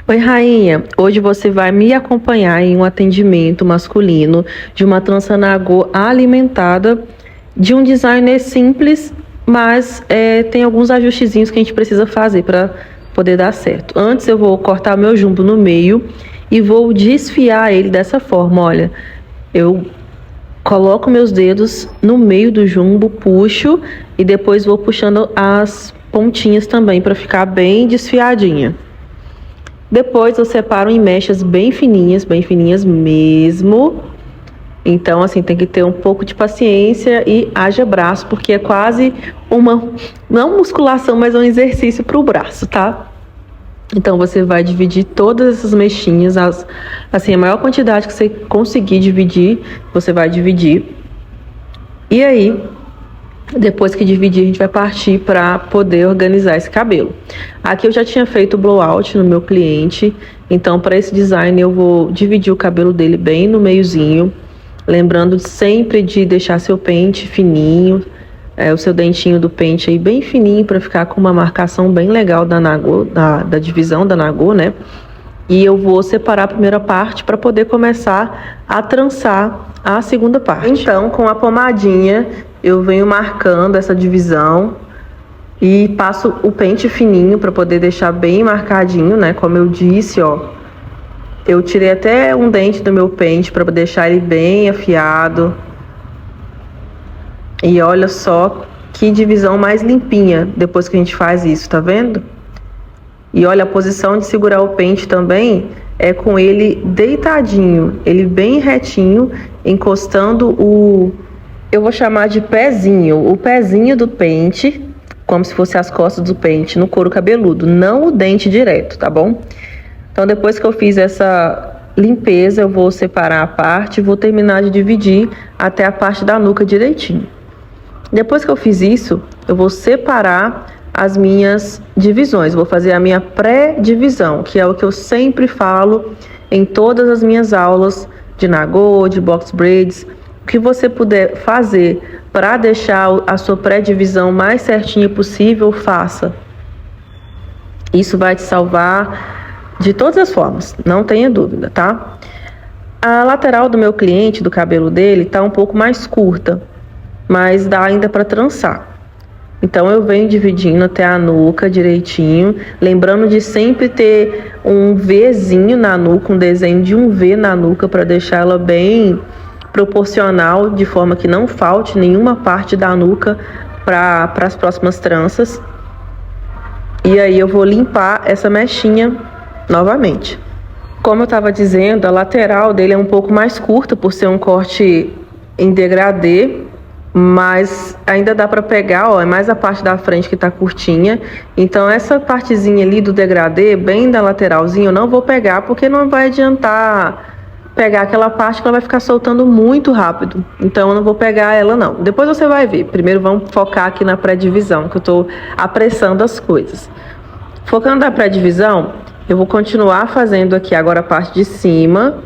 Oi, rainha. Hoje você vai me acompanhar em um atendimento masculino de uma trança nagô alimentada, de um designer simples, mas tem alguns ajustezinhos que a gente precisa fazer para poder dar certo. Antes eu vou cortar meu jumbo no meio e vou desfiar ele dessa forma. Olha, eu coloco meus dedos no meio do jumbo, puxo e depois vou puxando as pontinhas também para ficar bem desfiadinha. Depois eu separo em mechas bem fininhas mesmo. Então, assim, tem que ter um pouco de paciência e haja braço, porque é quase não musculação, mas um exercício para o braço, tá? Então, você vai dividir todas essas mechinhas, assim, a maior quantidade que você conseguir dividir, você vai dividir. E aí, depois que dividir, a gente vai partir para poder organizar esse cabelo. Aqui eu já tinha feito o blowout no meu cliente, então para esse design eu vou dividir o cabelo dele bem no meiozinho, lembrando sempre de deixar seu pente fininho, o seu dentinho do pente aí bem fininho para ficar com uma marcação bem legal da nagô, da divisão da nagô, né? E eu vou separar a primeira parte para poder começar a trançar a segunda parte. Então, com a pomadinha, eu venho marcando essa divisão e passo o pente fininho para poder deixar bem marcadinho, né? Como eu disse, ó, eu tirei até um dente do meu pente para deixar ele bem afiado. E olha só que divisão mais limpinha depois que a gente faz isso, tá vendo? E olha, a posição de segurar o pente também é com ele deitadinho, ele bem retinho, encostando eu vou chamar de pezinho, o pezinho do pente, como se fosse as costas do pente, no couro cabeludo, não o dente direto, tá bom? Então, depois que eu fiz essa limpeza, eu vou separar a parte e vou terminar de dividir até a parte da nuca direitinho. Depois que eu fiz isso, eu vou separar as minhas divisões. Vou fazer a minha pré-divisão, que é o que eu sempre falo em todas as minhas aulas de nagô, de box braids. O que você puder fazer para deixar a sua pré-divisão mais certinha possível, faça. Isso vai te salvar de todas as formas, não tenha dúvida, tá? A lateral do meu cliente, do cabelo dele, tá um pouco mais curta, mas dá ainda para trançar. Então eu venho dividindo até a nuca direitinho, lembrando de sempre ter um Vzinho na nuca, um desenho de um V na nuca para deixar ela bem proporcional, de forma que não falte nenhuma parte da nuca para as próximas tranças. E aí eu vou limpar essa mechinha novamente. Como eu estava dizendo, a lateral dele é um pouco mais curta por ser um corte em degradê, mas ainda dá para pegar, ó, é mais a parte da frente que tá curtinha. Então essa partezinha ali do degradê, bem da lateralzinha, eu não vou pegar porque não vai adiantar pegar aquela parte que ela vai ficar soltando muito rápido. Então eu não vou pegar ela não. Depois você vai ver. Primeiro vamos focar aqui na pré-divisão, que eu tô apressando as coisas. Focando na pré-divisão, eu vou continuar fazendo aqui agora a parte de cima.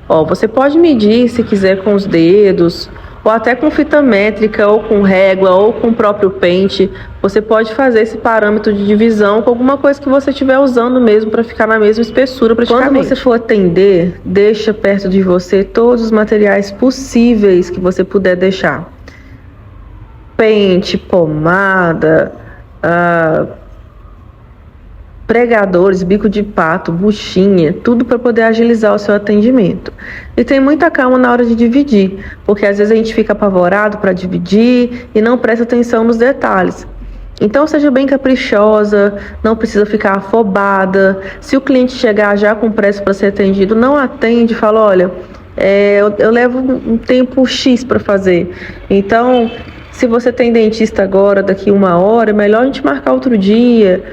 Ó, você pode medir se quiser com os dedos, ou até com fita métrica, ou com régua, ou com o próprio pente. Você pode fazer esse parâmetro de divisão com alguma coisa que você estiver usando mesmo para ficar na mesma espessura praticamente. Quando você for atender, deixa perto de você todos os materiais possíveis que você puder deixar. Pente, pomada, pregadores, bico de pato, buchinha, tudo para poder agilizar o seu atendimento. E tem muita calma na hora de dividir, porque às vezes a gente fica apavorado para dividir e não presta atenção nos detalhes. Então seja bem caprichosa, não precisa ficar afobada. Se o cliente chegar já com pressa para ser atendido, não atende, fala, olha, eu levo um tempo X para fazer. Então, se você tem dentista agora, daqui 1 hora, é melhor a gente marcar outro dia.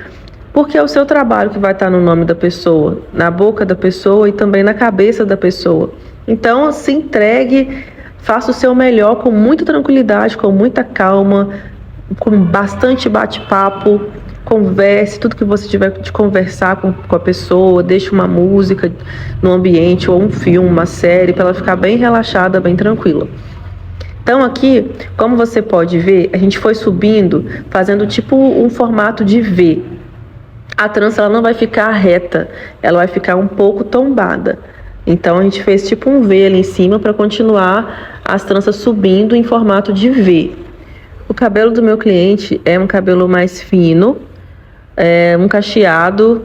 Porque é o seu trabalho que vai estar no nome da pessoa, na boca da pessoa e também na cabeça da pessoa. Então, se entregue, faça o seu melhor com muita tranquilidade, com muita calma, com bastante bate-papo, converse, tudo que você tiver de conversar com a pessoa, deixe uma música no ambiente, ou um filme, uma série, para ela ficar bem relaxada, bem tranquila. Então aqui, como você pode ver, a gente foi subindo, fazendo tipo um formato de V. a trança ela não vai ficar reta, ela vai ficar um pouco tombada. Então a gente fez tipo um V ali em cima para continuar as tranças subindo em formato de V. O cabelo do meu cliente é um cabelo mais fino, um cacheado,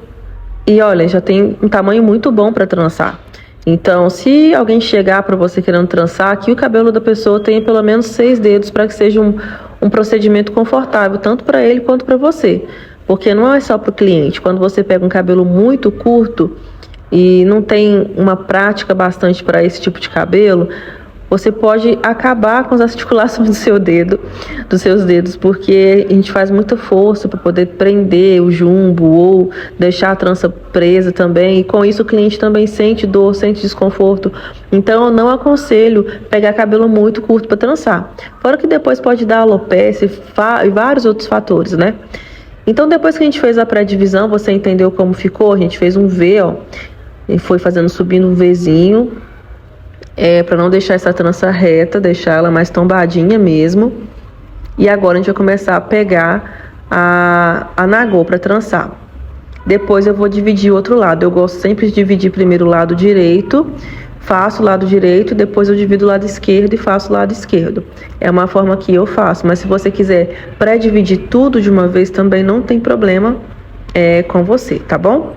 e olha, já tem um tamanho muito bom para trançar. Então, se alguém chegar para você querendo trançar, que o cabelo da pessoa tenha pelo menos 6 dedos para que seja um procedimento confortável, tanto para ele quanto para você. Porque não é só para o cliente. Quando você pega um cabelo muito curto e não tem uma prática bastante para esse tipo de cabelo, você pode acabar com as articulações dos seus dedos, porque a gente faz muita força para poder prender o jumbo ou deixar a trança presa também, e com isso o cliente também sente dor, sente desconforto. Então eu não aconselho pegar cabelo muito curto para trançar. Fora que depois pode dar alopecia e vários outros fatores, né? Então depois que a gente fez a pré-divisão, você entendeu como ficou? A gente fez um V, ó, e foi fazendo, subindo um Vzinho, para não deixar essa trança reta, deixar ela mais tombadinha mesmo. E agora a gente vai começar a pegar a nagô para trançar. Depois eu vou dividir o outro lado. Eu gosto sempre de dividir primeiro o lado direito, faço o lado direito, depois eu divido o lado esquerdo e faço o lado esquerdo. É uma forma que eu faço, mas se você quiser pré-dividir tudo de uma vez também não tem problema com você, tá bom?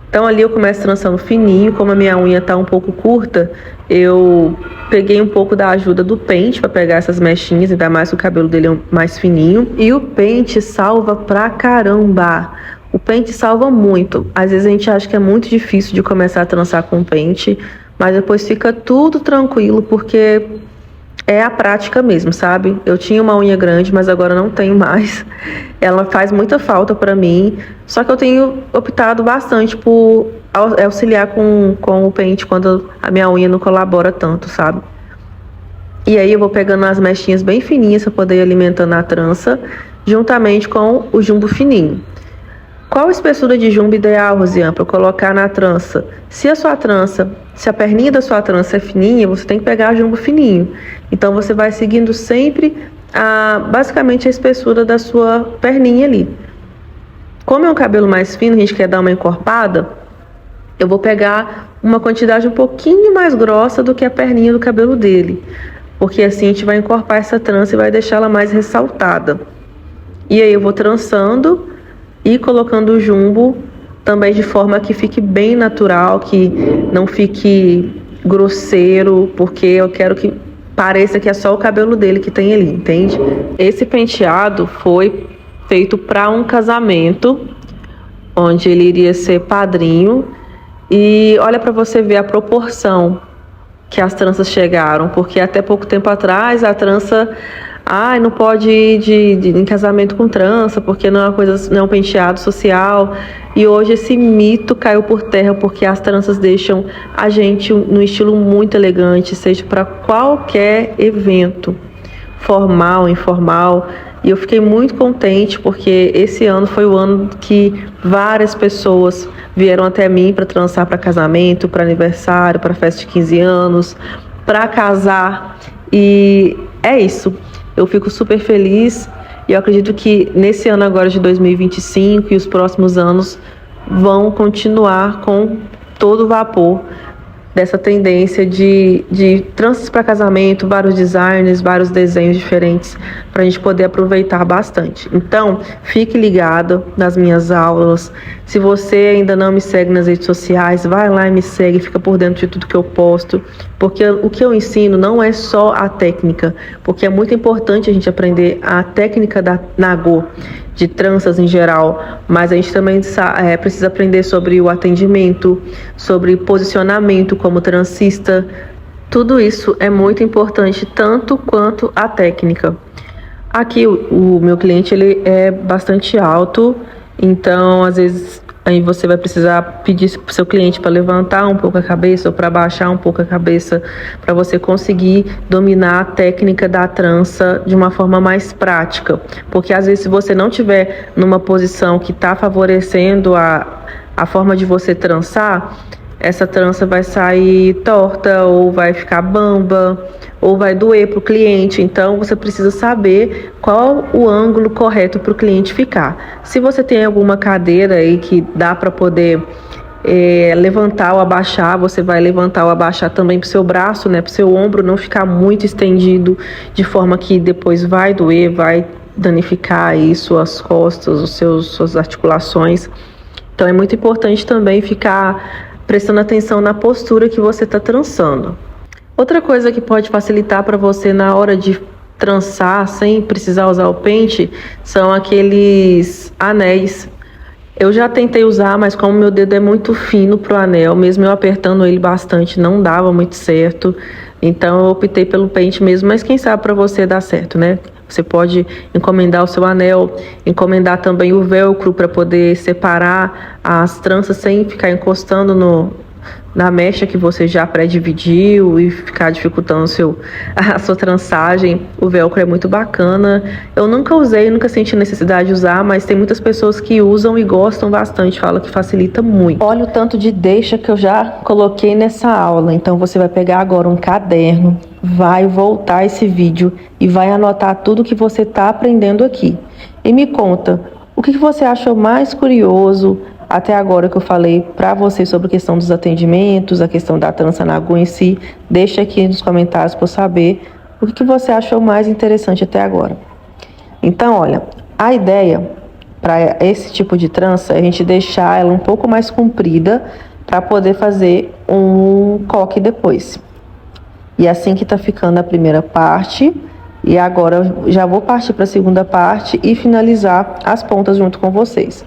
Então ali eu começo trançando fininho. Como a minha unha tá um pouco curta, eu peguei um pouco da ajuda do pente para pegar essas mechinhas, ainda mais que o cabelo dele é mais fininho. E o pente salva pra caramba. O pente salva muito. Às vezes a gente acha que é muito difícil de começar a trançar com pente, mas depois fica tudo tranquilo, porque é a prática mesmo, sabe? Eu tinha uma unha grande, mas agora não tenho mais. Ela faz muita falta para mim. Só que eu tenho optado bastante por auxiliar com o pente quando a minha unha não colabora tanto, sabe? E aí eu vou pegando as mechinhas bem fininhas para poder ir alimentando a trança, juntamente com o jumbo fininho. Qual a espessura de jumbo ideal, Rosiane, para colocar na trança? Se a perninha da sua trança é fininha, você tem que pegar jumbo fininho. Então você vai seguindo sempre basicamente a espessura da sua perninha ali. Como é um cabelo mais fino, a gente quer dar uma encorpada, eu vou pegar uma quantidade um pouquinho mais grossa do que a perninha do cabelo dele. Porque assim a gente vai encorpar essa trança e vai deixar ela mais ressaltada. E aí eu vou trançando e colocando o jumbo também de forma que fique bem natural, que não fique grosseiro, porque eu quero que pareça que é só o cabelo dele que tem ali, entende? Esse penteado foi feito para um casamento, onde ele iria ser padrinho. E olha para você ver a proporção que as tranças chegaram, porque até pouco tempo atrás a trança... não pode ir em casamento com trança, porque não é um penteado social. E hoje esse mito caiu por terra, porque as tranças deixam a gente num estilo muito elegante, seja para qualquer evento, formal, informal. E eu fiquei muito contente, porque esse ano foi o ano que várias pessoas vieram até mim para trançar para casamento, para aniversário, para festa de 15 anos, para casar. E é isso. Eu fico super feliz e eu acredito que nesse ano agora de 2025 e os próximos anos vão continuar com todo vapor dessa tendência de tranças para casamento, vários designs, vários desenhos diferentes, para a gente poder aproveitar bastante. Então, fique ligado nas minhas aulas. Se você ainda não me segue nas redes sociais, vai lá e me segue, fica por dentro de tudo que eu posto, porque o que eu ensino não é só a técnica, porque é muito importante a gente aprender a técnica da nagô, de tranças em geral, mas a gente também precisa aprender sobre o atendimento, sobre posicionamento como trancista. Tudo isso é muito importante, tanto quanto a técnica. Aqui o meu cliente ele é bastante alto, então às vezes aí você vai precisar pedir para o seu cliente para levantar um pouco a cabeça ou para baixar um pouco a cabeça, para você conseguir dominar a técnica da trança de uma forma mais prática. Porque às vezes se você não tiver numa posição que está favorecendo a forma de você trançar, essa trança vai sair torta, ou vai ficar bamba, ou vai doer para o cliente. Então você precisa saber qual o ângulo correto para o cliente ficar. Se você tem alguma cadeira aí que dá para poder levantar ou abaixar, você vai levantar ou abaixar também para o seu braço, né, para o seu ombro não ficar muito estendido, de forma que depois vai doer, vai danificar aí suas costas, suas articulações. Então é muito importante também ficar prestando atenção na postura que você está trançando. Outra coisa que pode facilitar para você na hora de trançar sem precisar usar o pente são aqueles anéis. Eu já tentei usar, mas como meu dedo é muito fino pro anel, mesmo eu apertando ele bastante, não dava muito certo. Então eu optei pelo pente mesmo, mas quem sabe para você dar certo, né? Você pode encomendar o seu anel, encomendar também o velcro para poder separar as tranças sem ficar encostando na mecha que você já pré-dividiu e ficar dificultando a sua trançagem. O velcro é muito bacana. Eu nunca usei, nunca senti necessidade de usar, mas tem muitas pessoas que usam e gostam bastante, falam que facilita muito. Olha o tanto de deixa que eu já coloquei nessa aula. Então você vai pegar agora um caderno, vai voltar esse vídeo e vai anotar tudo que você está aprendendo aqui. E me conta, o que você achou mais curioso até agora que eu falei para você sobre a questão dos atendimentos, a questão da trança na agulha em si? Deixa aqui nos comentários para eu saber o que você achou mais interessante até agora. Então, olha, a ideia para esse tipo de trança é a gente deixar ela um pouco mais comprida para poder fazer um coque depois. E assim que tá ficando a primeira parte, e agora eu já vou partir para a segunda parte e finalizar as pontas junto com vocês.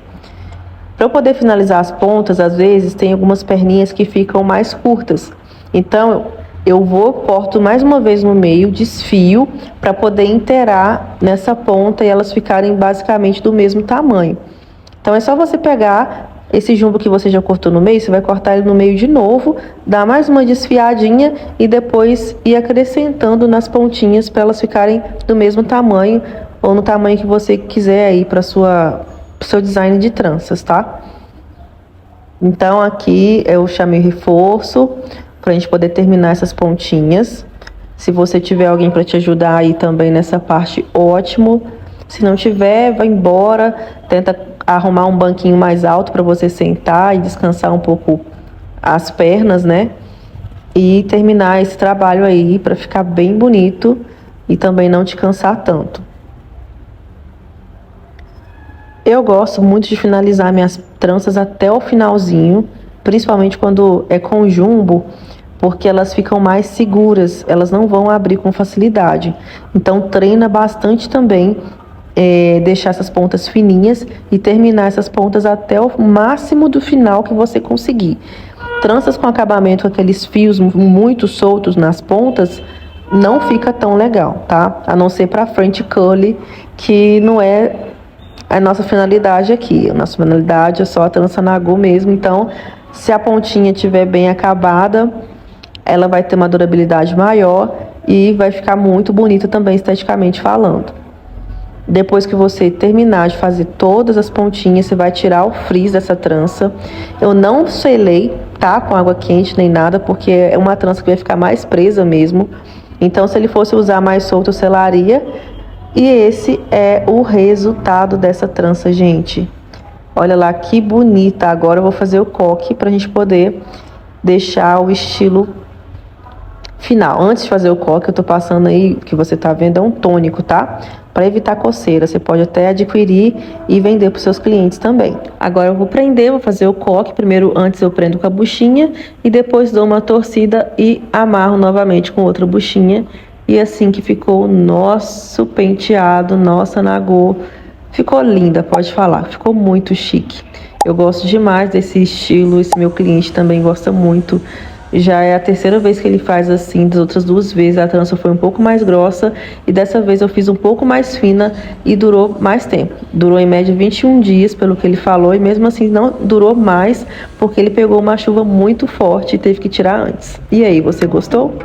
Para eu poder finalizar as pontas, às vezes tem algumas perninhas que ficam mais curtas. Então eu corto mais uma vez no meio, desfio, para poder inteirar nessa ponta e elas ficarem basicamente do mesmo tamanho. Então é só você pegar esse jumbo que você já cortou no meio, você vai cortar ele no meio de novo, dar mais uma desfiadinha e depois ir acrescentando nas pontinhas para elas ficarem do mesmo tamanho ou no tamanho que você quiser aí para seu design de tranças, tá? Então aqui eu chamei reforço para a gente poder terminar essas pontinhas. Se você tiver alguém para te ajudar aí também nessa parte, ótimo. Se não tiver, vai embora, tenta arrumar um banquinho mais alto para você sentar e descansar um pouco as pernas, né? E terminar esse trabalho aí para ficar bem bonito e também não te cansar tanto. Eu gosto muito de finalizar minhas tranças até o finalzinho, principalmente quando é com jumbo, porque elas ficam mais seguras, elas não vão abrir com facilidade. Então treina bastante também deixar essas pontas fininhas e terminar essas pontas até o máximo do final que você conseguir. Tranças com acabamento, com aqueles fios muito soltos nas pontas, não fica tão legal, tá? A não ser para frente curly, que não é a nossa finalidade aqui. A nossa finalidade é só a trança na agulha mesmo. Então, se a pontinha estiver bem acabada, ela vai ter uma durabilidade maior e vai ficar muito bonita também esteticamente falando. Depois que você terminar de fazer todas as pontinhas, você vai tirar o frizz dessa trança. Eu não selei, tá, com água quente nem nada, porque é uma trança que vai ficar mais presa mesmo. Então, se ele fosse usar mais solto, eu selaria. E esse é o resultado dessa trança, gente. Olha lá que bonita. Agora eu vou fazer o coque pra gente poder deixar o estilo final. Antes de fazer o coque, eu tô passando aí, o que você tá vendo é um tônico, tá? Para evitar coceira. Você pode até adquirir e vender para seus clientes também. Agora eu vou prender, vou fazer o coque. Primeiro, antes eu prendo com a buchinha e depois dou uma torcida e amarro novamente com outra buchinha. E assim que ficou o nosso penteado, nossa nagô. Ficou linda, pode falar. Ficou muito chique. Eu gosto demais desse estilo, esse meu cliente também gosta muito. Já é a terceira vez que ele faz assim. Das outras duas vezes a trança foi um pouco mais grossa e dessa vez eu fiz um pouco mais fina e durou mais tempo. Durou em média 21 dias, pelo que ele falou, e mesmo assim não durou mais porque ele pegou uma chuva muito forte e teve que tirar antes. E aí, você gostou?